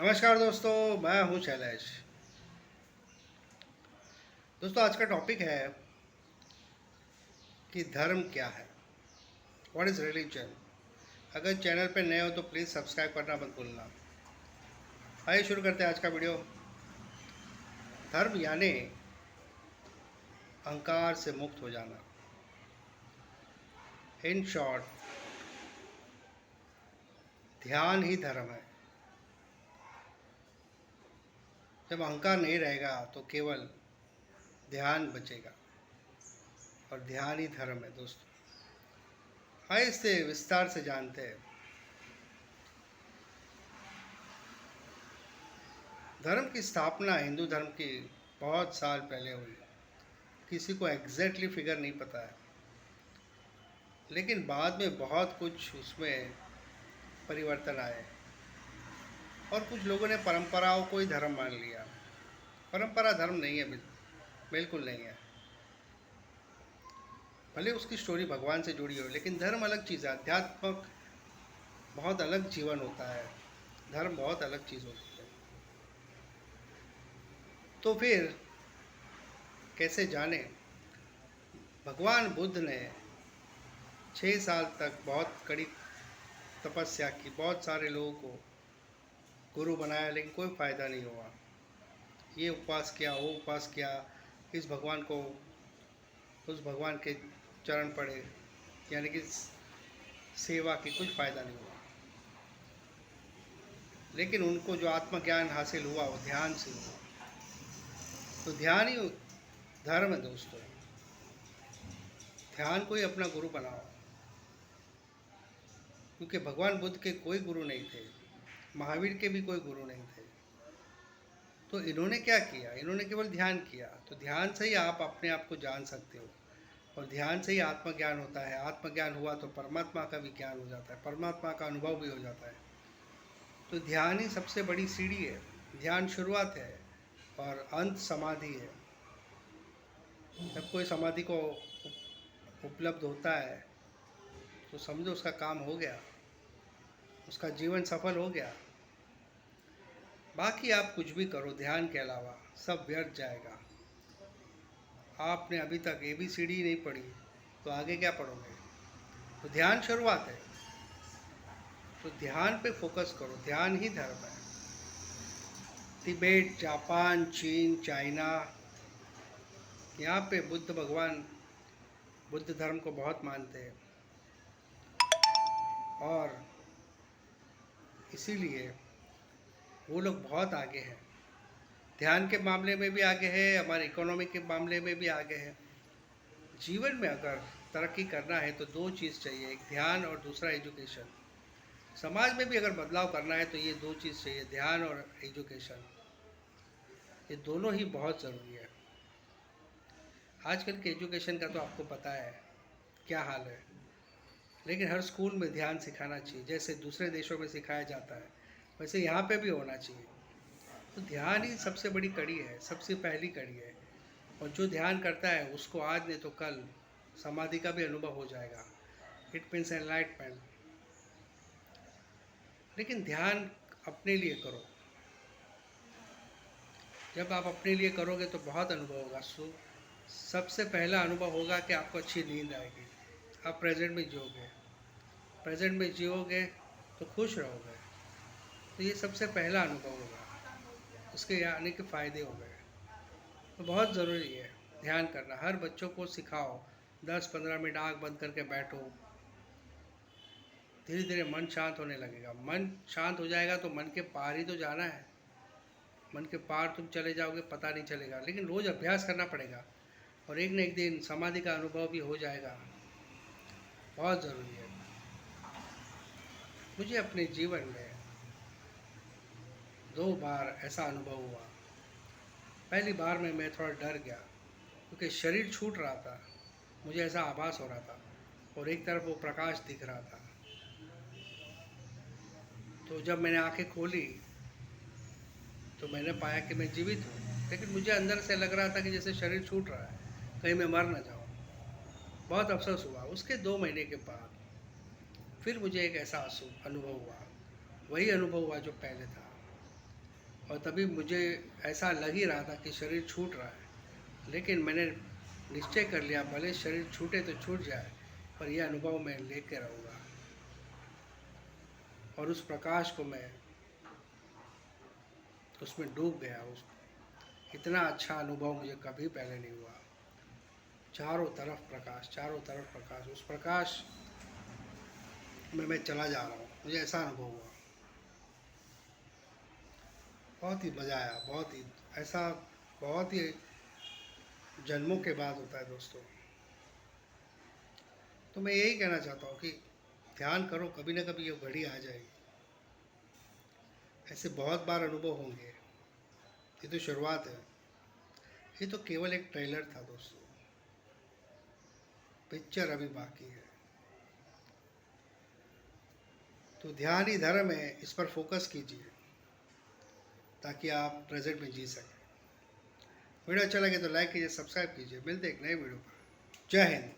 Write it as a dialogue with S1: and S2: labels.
S1: नमस्कार दोस्तों, मैं हूं शैलेश। दोस्तों, आज का टॉपिक है कि धर्म क्या है। What is religion. अगर चैनल पे नए हो तो प्लीज़ सब्सक्राइब करना मत भूलना। आइए शुरू करते हैं आज का वीडियो। धर्म यानी अहंकार से मुक्त हो जाना। इन शॉर्ट, ध्यान ही धर्म है। जब अहंकार नहीं रहेगा तो केवल ध्यान बचेगा, और ध्यान ही धर्म है दोस्तों। आइए इससे विस्तार से जानते हैं। धर्म की स्थापना हिंदू धर्म की बहुत साल पहले हुई। किसी को एग्जैक्टली फिगर नहीं पता है, लेकिन बाद में बहुत कुछ उसमें परिवर्तन आए और कुछ लोगों ने परंपराओं को ही धर्म मान लिया। परंपरा धर्म नहीं है, बिल्कुल नहीं है। भले उसकी स्टोरी भगवान से जुड़ी हो, लेकिन धर्म अलग चीज़ है। अध्यात्मक बहुत अलग जीवन होता है, धर्म बहुत अलग चीज़ होती है। तो फिर कैसे जाने। भगवान बुद्ध ने 6 साल तक बहुत कड़ी तपस्या की, बहुत सारे लोगों को गुरु बनाया, लेकिन कोई फ़ायदा नहीं हुआ। ये उपवास किया, वो उपवास किया, इस भगवान को, उस भगवान के चरण पड़े, यानी कि सेवा की, कुछ फ़ायदा नहीं हुआ। लेकिन उनको जो आत्मज्ञान हासिल हुआ वो ध्यान से हुआ। तो ध्यान ही धर्म है दोस्तों। ध्यान को ही अपना गुरु बनाओ, क्योंकि भगवान बुद्ध के कोई गुरु नहीं थे, महावीर के भी कोई गुरु नहीं थे। तो इन्होंने क्या किया, इन्होंने केवल ध्यान किया। तो ध्यान से ही आप अपने आप को जान सकते हो, और ध्यान से ही आत्मज्ञान होता है। आत्मज्ञान हुआ तो परमात्मा का भी ज्ञान हो जाता है, परमात्मा का अनुभव भी हो जाता है। तो ध्यान ही सबसे बड़ी सीढ़ी है। ध्यान शुरुआत है और अंत समाधि है। जब कोई समाधि को उपलब्ध होता है तो समझो उसका काम हो गया, उसका जीवन सफल हो गया। बाकी आप कुछ भी करो, ध्यान के अलावा सब व्यर्थ जाएगा। आपने अभी तक ABCD नहीं पढ़ी तो आगे क्या पढ़ोगे। तो ध्यान शुरुआत है, तो ध्यान पे फोकस करो। ध्यान ही धर्म है। तिब्बत, जापान, चीन, चाइना, यहाँ पे बुद्ध भगवान बुद्ध धर्म को बहुत मानते हैं, और इसीलिए वो लोग बहुत आगे हैं। ध्यान के मामले में भी आगे है, हमारे इकोनॉमी के मामले में भी आगे है। जीवन में अगर तरक्की करना है तो दो चीज़ चाहिए, एक ध्यान और दूसरा एजुकेशन। समाज में भी अगर बदलाव करना है तो ये दो चीज़ चाहिए, ध्यान और एजुकेशन। ये दोनों ही बहुत ज़रूरी है। आजकल के एजुकेशन का तो आपको पता है क्या हाल है, लेकिन हर स्कूल में ध्यान सिखाना चाहिए। जैसे दूसरे देशों में सिखाया जाता है, वैसे यहाँ पे भी होना चाहिए। तो ध्यान ही सबसे बड़ी कड़ी है, सबसे पहली कड़ी है। और जो ध्यान करता है उसको आज नहीं तो कल समाधि का भी अनुभव हो जाएगा। It means enlightenment. लेकिन ध्यान अपने लिए करो। जब आप अपने लिए करोगे तो बहुत अनुभव होगा। सबसे पहला अनुभव होगा कि आपको अच्छी नींद आएगी, आप प्रेजेंट में जियोगे। प्रेजेंट में जियोगे तो खुश रहोगे। तो ये सबसे पहला अनुभव होगा, उसके आने के फ़ायदे हो गए। तो बहुत ज़रूरी है ध्यान करना। हर बच्चों को सिखाओ, 10-15 मिनट आँख बंद करके बैठो। धीरे धीरे मन शांत होने लगेगा। मन शांत हो जाएगा तो मन के पार ही तो जाना है। मन के पार तुम चले जाओगे, पता नहीं चलेगा। लेकिन रोज़ अभ्यास करना पड़ेगा, और एक न एक दिन समाधि का अनुभव भी हो जाएगा। बहुत ज़रूरी है। मुझे अपने जीवन में 2 बार ऐसा अनुभव हुआ। पहली बार में मैं थोड़ा डर गया, क्योंकि शरीर छूट रहा था। मुझे ऐसा आभास हो रहा था, और एक तरफ वो प्रकाश दिख रहा था। तो जब मैंने आंखें खोली तो मैंने पाया कि मैं जीवित हूँ, लेकिन मुझे अंदर से लग रहा था कि जैसे शरीर छूट रहा है, कहीं मैं मर ना जाऊँ। बहुत अफसोस हुआ। उसके 2 महीने के बाद फिर मुझे एक ऐसा अनुभव हुआ, वही अनुभव हुआ जो पहले था। और तभी मुझे ऐसा लग ही रहा था कि शरीर छूट रहा है, लेकिन मैंने निश्चय कर लिया भले शरीर छूटे तो छूट जाए, पर यह अनुभव मैं लेके रहूँगा। और उस प्रकाश को मैं उसमें डूब गया। उस इतना अच्छा अनुभव मुझे कभी पहले नहीं हुआ। चारों तरफ प्रकाश, चारों तरफ प्रकाश, उस प्रकाश में मैं चला जा रहा हूँ, मुझे ऐसा अनुभव हुआ। बहुत ही मज़ा आया, बहुत ही ऐसा, बहुत ही जन्मों के बाद होता है दोस्तों। तो मैं यही कहना चाहता हूँ कि ध्यान करो, कभी ना कभी ये घड़ी आ जाएगी। ऐसे बहुत बार अनुभव होंगे। ये तो शुरुआत है, ये तो केवल एक ट्रेलर था दोस्तों, पिक्चर अभी बाकी है। तो ध्यान ही धर्म है, इस पर फोकस कीजिए ताकि आप प्रेजेंट में जी सकें। वीडियो अच्छा लगे तो लाइक कीजिए, सब्सक्राइब कीजिए। मिलते एक नए वीडियो पर। जय हिंद।